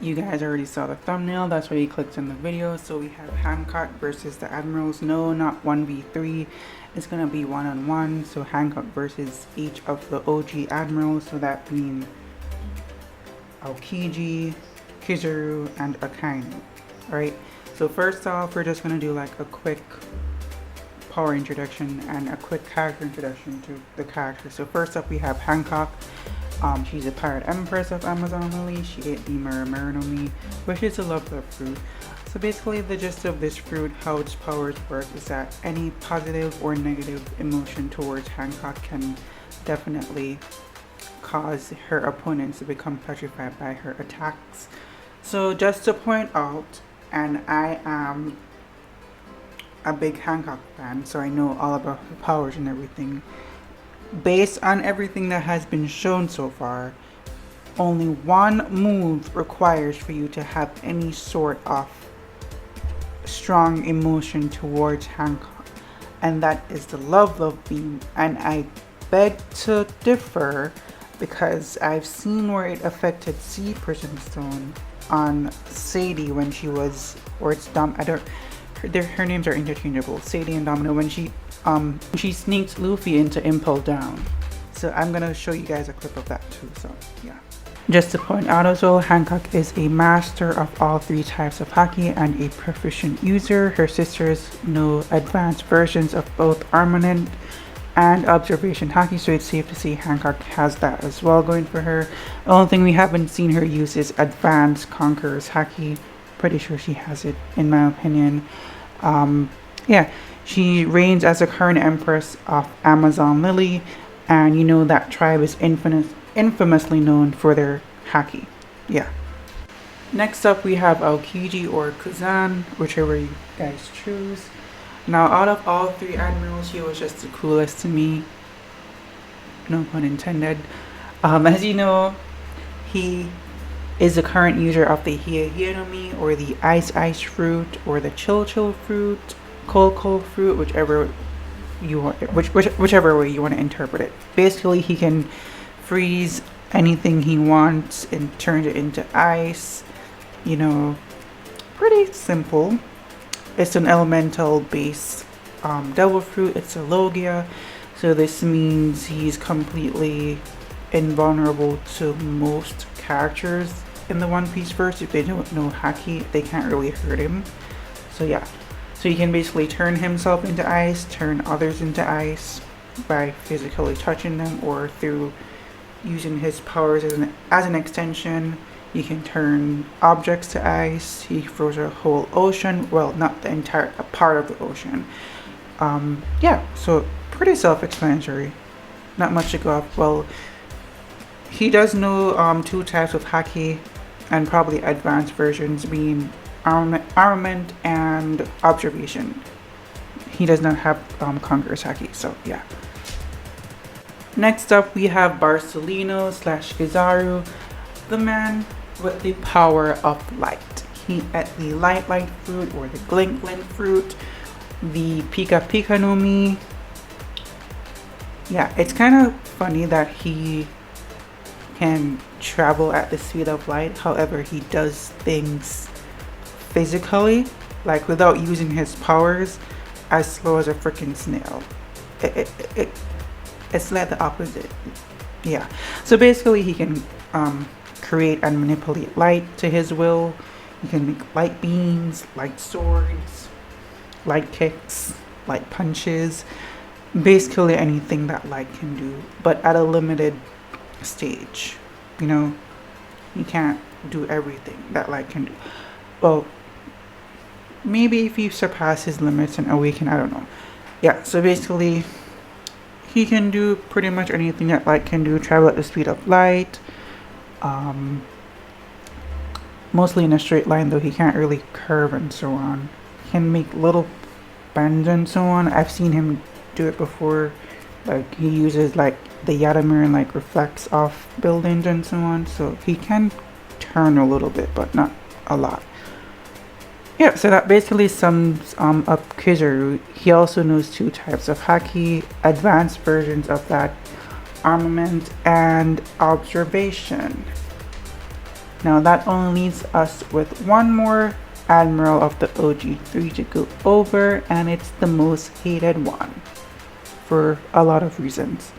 You guys already saw the thumbnail, that's why you clicked on the video. So we have Hancock versus the Admirals. No, not 1v3. It's gonna be one-on-one. So Hancock versus each of the OG Admirals. So that being Aokiji, Kizaru, and Akainu. Alright, so first off, we're just gonna do like a quick power introduction and a quick character introduction to the character. So first up we have Hancock. She's a pirate empress of Amazon Lily. She ate the Muranomi, which is a love fruit. So basically the gist of this fruit, how its powers work, is that any positive or negative emotion towards Hancock can definitely cause her opponents to become petrified by her attacks. So just to point out, and I am a big Hancock fan, so I know all about her powers and everything. Based on everything that has been shown so far, only one move requires for you to have any sort of strong emotion towards Hancock, and that is the love beam. And I beg to differ, because I've seen where it affected Sea Prison Stone on Sadie when she was, or it's her names are interchangeable, Sadie and Domino, when she sneaked Luffy into Impel Down. So I'm gonna show you guys a clip of that too, so yeah. Just to point out as well, Hancock is a master of all three types of haki and a proficient user. Her sisters know advanced versions of both armament and observation haki, so it's safe to say Hancock has that as well going for her. The only thing we haven't seen her use is advanced Conqueror's haki. Pretty sure she has it, in my opinion. Yeah, she reigns as the current empress of Amazon Lily, and you know that tribe is infamously known for their haki. Yeah. Next up we have Aokiji or Kuzan, whichever you guys choose. Now out of all three admirals, he was just the coolest to me. No pun intended. As you know, he is the current user of the Hiei-Hiei-no-Mi, or the Ice fruit, or the Chill fruit, Cold fruit, whichever way you want to interpret it. Basically, he can freeze anything he wants and turn it into ice. You know, pretty simple. It's an elemental base devil fruit. It's a Logia, so this means he's completely invulnerable to most characters in the One Piece verse. If they don't know haki, they can't really hurt him. So yeah, so he can basically turn himself into ice, turn others into ice by physically touching them, or through using his powers as an extension. You can turn objects to ice. He froze a whole ocean, well, not the entire, a part of the ocean. Yeah, so pretty self-explanatory, not much to go off. Well, he does know two types of haki, and probably advanced versions, being armament and observation. He does not have Conqueror's haki, so yeah. Next up we have Barcelino / Kizaru, the man with the power of light. He ate the light fruit, or the glink fruit, the Pika no Mi. Yeah, it's kind of funny that he can travel at the speed of light. However, he does things physically, like without using his powers, as slow as a freaking snail. It's like the opposite. Yeah, so basically he can create and manipulate light to his will. He can make light beams, light swords, light kicks, light punches, basically anything that light can do, but at a limited stage. You know, you can't do everything that light can do. Well, maybe if you surpass his limits and awaken, I don't know. Yeah, so basically he can do pretty much anything that light can do, travel at the speed of light. Mostly in a straight line, though. He can't really curve and so on. He can make little bends and so on. I've seen him do it before. Like, he uses like the Yadamir and like reflects off buildings and so on. So he can turn a little bit, but not a lot. Yeah, so that basically sums up Kizaru. He also knows two types of haki, advanced versions of that, armament and observation. Now that only leaves us with one more Admiral of the OG3 to go over, and it's the most hated one for a lot of reasons.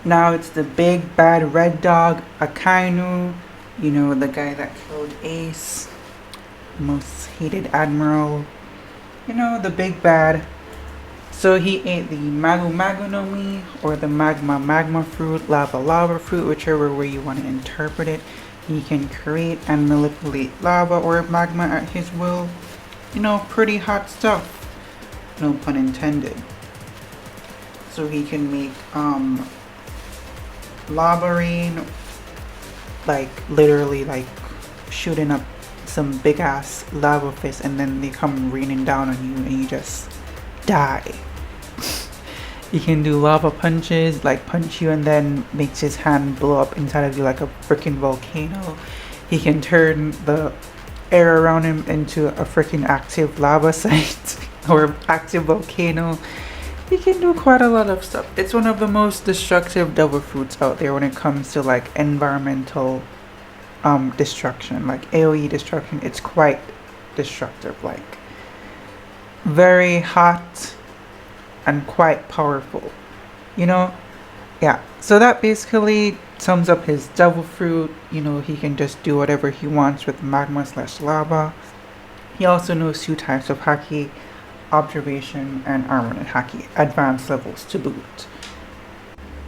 Now it's the big bad red dog, Akainu, you know, the guy that killed Ace, most hated Admiral, you know, the big bad. So he ate the Magu Magu no Mi, or the Magma fruit, Lava fruit, whichever way you want to interpret it. He can create and manipulate lava or magma at his will. You know, pretty hot stuff. No pun intended. So he can make lava rain, like literally like shooting up some big ass lava fists, and then they come raining down on you and you just die. He can do lava punches, like punch you and then makes his hand blow up inside of you like a freaking volcano. He can turn the air around him into a freaking active lava site or active volcano. He can do quite a lot of stuff. It's one of the most destructive devil fruits out there when it comes to like environmental destruction, like AoE destruction. It's quite destructive, like very hot and quite powerful, you know. Yeah, so that basically sums up his devil fruit. You know, he can just do whatever he wants with magma / lava. He also knows 2 types of haki, observation and armored haki, advanced levels to boot.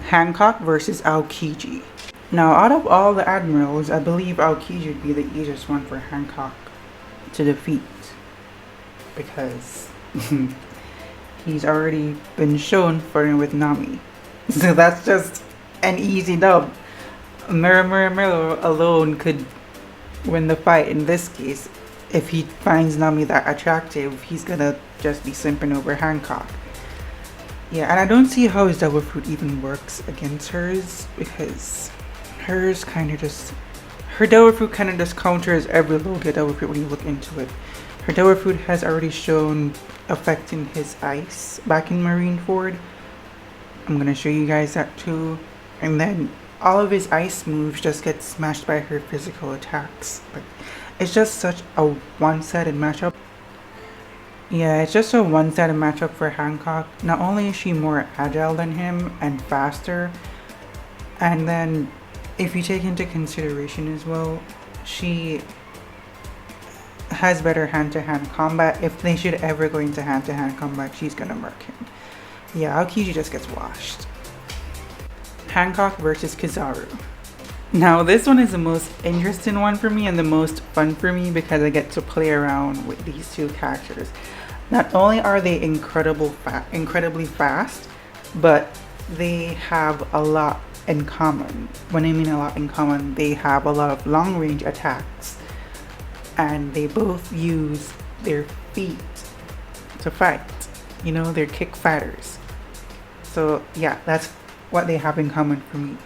Hancock versus Aokiji. Now out of all the admirals, I believe Aokiji would be the easiest one for Hancock to defeat, because he's already been shown flirting with Nami. So that's just an easy dub. Miro alone could win the fight in this case. If he finds Nami that attractive, he's gonna just be simping over Hancock. Yeah, and I don't see how his devil fruit even works against hers, because hers kind of just... her devil fruit kind of just counters every Logia devil fruit when you look into it. Her devil fruit has already shown affecting his ice back in Marineford. I'm gonna show you guys that too. And then all of his ice moves just get smashed by her physical attacks. Like, it's just such a one-sided matchup. Yeah, it's just a one-sided matchup for Hancock. Not only is she more agile than him and faster, and then if you take into consideration as well, she has better hand-to-hand combat. If they should ever go into hand-to-hand combat, she's gonna murk him. Yeah, Aokiji just gets washed. Hancock versus Kizaru. Now this one is the most interesting one for me and the most fun for me, because I get to play around with these 2 characters. Not only are they incredibly fast, but they have a lot in common. When I mean a lot in common, they have a lot of long-range attacks, and they both use their feet to fight. You know, they're kick fighters. So yeah, that's what they have in common for me.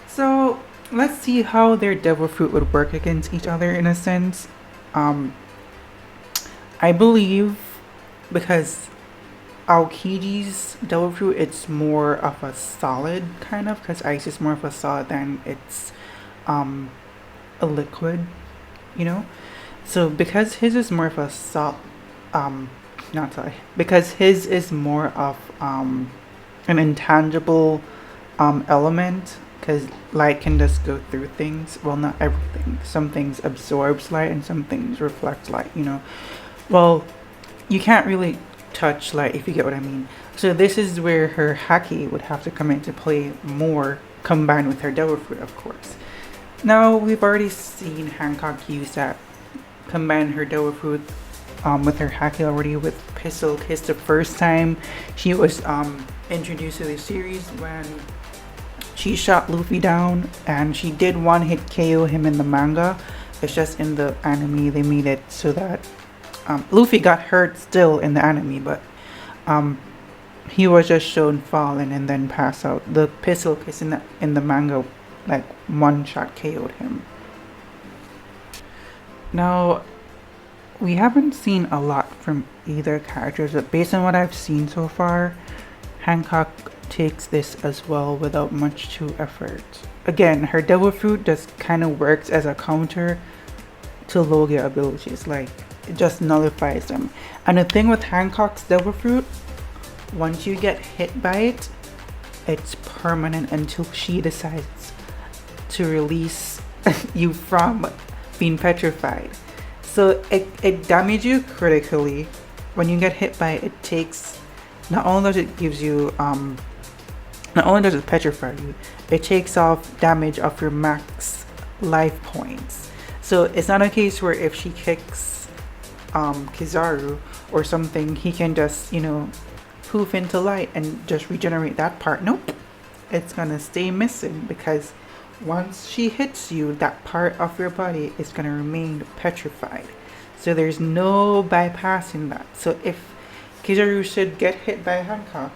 So let's see how their devil fruit would work against each other in a sense. I believe, because Aokiji's devil fruit, it's more of a solid kind of, because ice is more of a solid than it's a liquid, you know. So because his is more of a because his is more of an intangible element, because light can just go through things. Well, not everything. Some things absorbs light and some things reflect light, you know. Well, you can't really touch light, if you get what I mean. So this is where her haki would have to come into play more, combined with her devil fruit, of course. Now we've already seen Hancock use that, combine her devil fruit with her haki already with Pistol Kiss the first time she was introduced to the series, when she shot Luffy down, and she did one-hit KO him in the manga. It's just in the anime they made it so that Luffy got hurt still in the anime, but he was just shown falling and then pass out. The Pistol Kiss in the manga, like, one-shot KO'd him. Now, we haven't seen a lot from either characters, but based on what I've seen so far, Hancock takes this as well without much to effort. Again, her Devil Fruit just kind of works as a counter to Logia abilities, like it just nullifies them. And the thing with Hancock's Devil Fruit, once you get hit by it, it's permanent until she decides to release you from being petrified. So it damages you critically. When you get hit by it, it takes, not only does it gives you not only does it petrify you, it takes off damage of your max life points. So it's not a case where if she kicks Kizaru or something, he can just, you know, poof into light and just regenerate that part. Nope, it's gonna stay missing, because once she hits you, that part of your body is gonna remain petrified. So there's no bypassing that. So if Kizaru should get hit by Hancock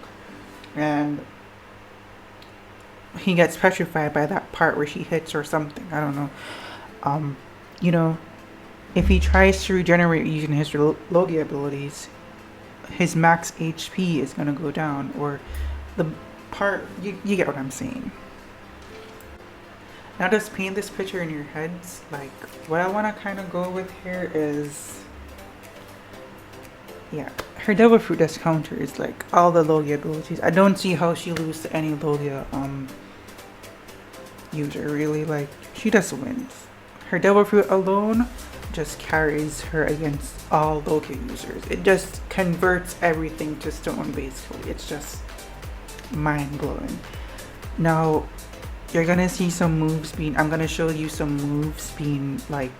and he gets petrified by that part where she hits or something, I don't know, you know, if he tries to regenerate using his Logia abilities, his max HP is gonna go down, or the part, you get what I'm saying. Now just paint this picture in your heads. Like, what I want to kind of go with here is, yeah, her Devil Fruit does counters like all the Logia abilities. I don't see how she loses to any Logia user, really. Like, she just wins. Her Devil Fruit alone just carries her against all Logia users. It just converts everything to stone, basically. It's just mind-blowing. Now, you're gonna see some moves being, I'm gonna show you some moves being like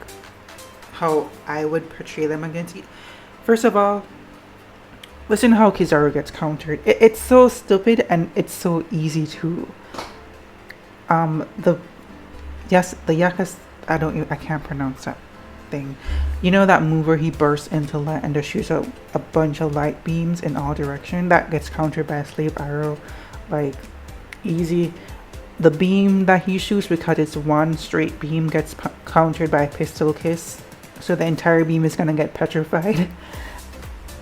how I would portray them against you. First of all, listen how Kizaru gets countered. It's so stupid and it's so easy to the Yakas, I can't pronounce that thing. You know that move where he bursts into light and just shoots a bunch of light beams in all directions? That gets countered by a slave arrow, like, easy. The beam that he shoots, because it's one straight beam, gets countered by a pistol kiss, so the entire beam is gonna get petrified.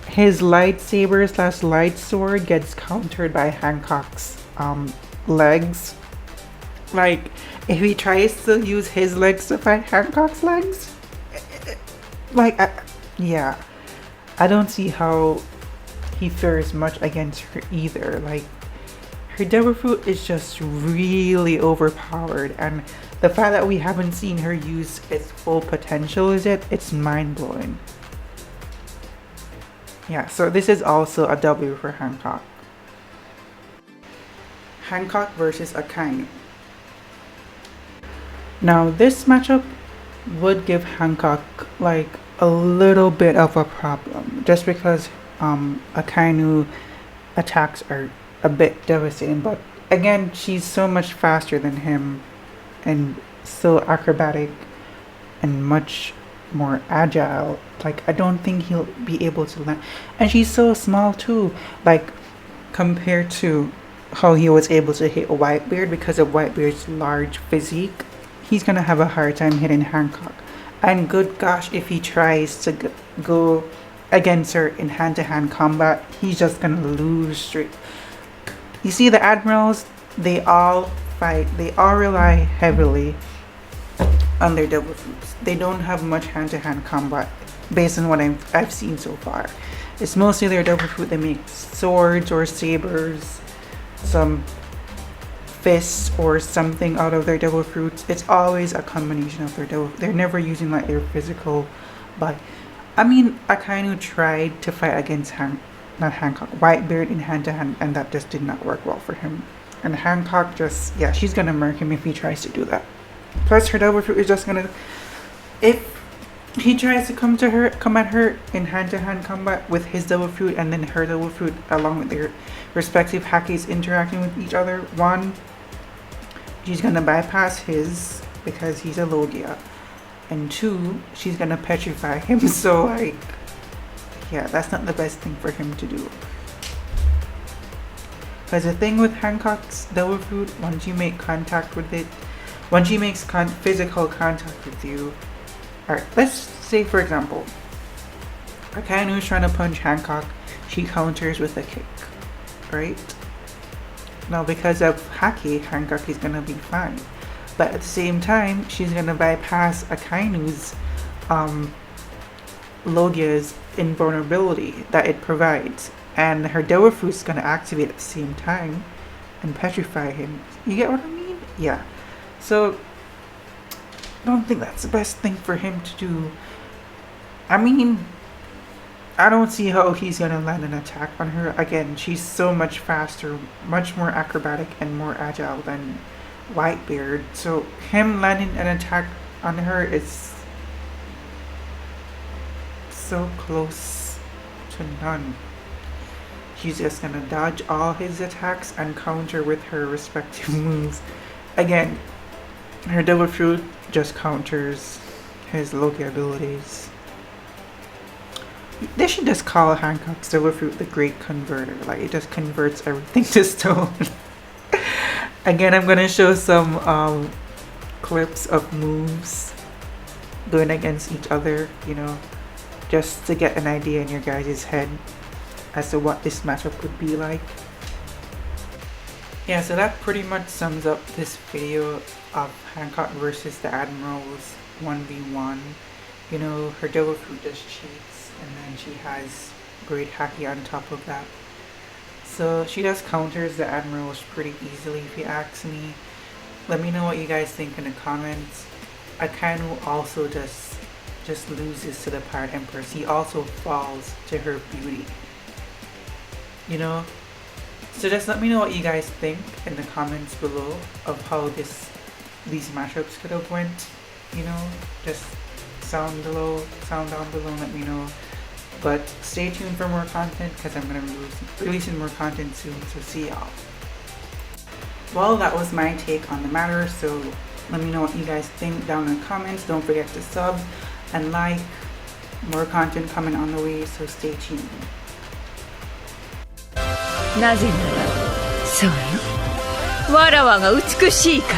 His lightsaber / light sword gets countered by Hancock's legs. Like, if he tries to use his legs to fight Hancock's legs, like, yeah, I don't see how he fares much against her either. Like, her Devil Fruit is just really overpowered, and the fact that we haven't seen her use its full potential it's mind-blowing. Yeah, so this is also a W for Hancock. Hancock versus Akainu. Now this matchup would give Hancock like a little bit of a problem, just because Akainu attacks are a bit devastating, but again, she's so much faster than him and so acrobatic and much more agile. Like, I don't think he'll be able to land, and she's so small too, like compared to how he was able to hit Whitebeard. Because of Whitebeard's large physique, he's gonna have a hard time hitting Hancock. And good gosh, if he tries to go against her in hand-to-hand combat, he's just gonna lose straight. You see, the Admirals, they all fight, they all rely heavily on their Devil Fruits. They don't have much hand-to-hand combat based on what I've seen so far. It's mostly their Devil Fruit. They make swords or sabers, some fists or something out of their Devil Fruits. It's always a combination of their Devil. They're never using like their physical, but I mean, Akainu tried to fight against Whitebeard in hand-to-hand, and that just did not work well for him. And Hancock just, yeah, she's gonna murk him if he tries to do that. Plus, her Devil Fruit is just gonna, if he tries to come at her in hand-to-hand combat with his Devil Fruit and then her Devil Fruit along with their respective Hakis interacting with each other, one, she's gonna bypass his because he's a Logia, and two, she's gonna petrify him. So like, yeah, that's not the best thing for him to do. Because the thing with Hancock's Devil Fruit, once you make contact with it, once she makes physical contact with you, alright, let's say for example, Akainu is trying to punch Hancock, she counters with a kick, right? Now, because of Haki, Hancock is gonna be fine. But at the same time, she's gonna bypass Akainu's Logia's invulnerability that it provides. And her Devil Fruit's gonna activate at the same time and petrify him. You get what I mean? Yeah. So, I don't think that's the best thing for him to do. I mean, I don't see how he's gonna land an attack on her. Again, she's so much faster, much more acrobatic, and more agile than Whitebeard. So him landing an attack on her is so close to none. She's just gonna dodge all his attacks and counter with her respective moves. Again, her Devil Fruit just counters his Loki abilities. They should just call Hancock's Devil Fruit the Great Converter. Like, it just converts everything to stone. Again, I'm gonna show some clips of moves going against each other, you know, just to get an idea in your guys' head as to what this matchup would be like. Yeah, so that pretty much sums up this video of Hancock versus the Admirals 1v1. You know, her Devil Fruit just cheats, and then she has great Haki on top of that. So she just counters the Admirals pretty easily, if you ask me. Let me know what you guys think in the comments. Akainu also just loses to the Pirate Empress. He also falls to her beauty. You know? So just let me know what you guys think in the comments below of how these matchups could have went. You know? Just sound down below and let me know. But stay tuned for more content, because I'm going to be releasing more content soon, so see y'all. Well, that was my take on the matter, so let me know what you guys think down in the comments. Don't forget to sub and like. More content coming on the way, so stay tuned. なぜならそうよわらわが美しいから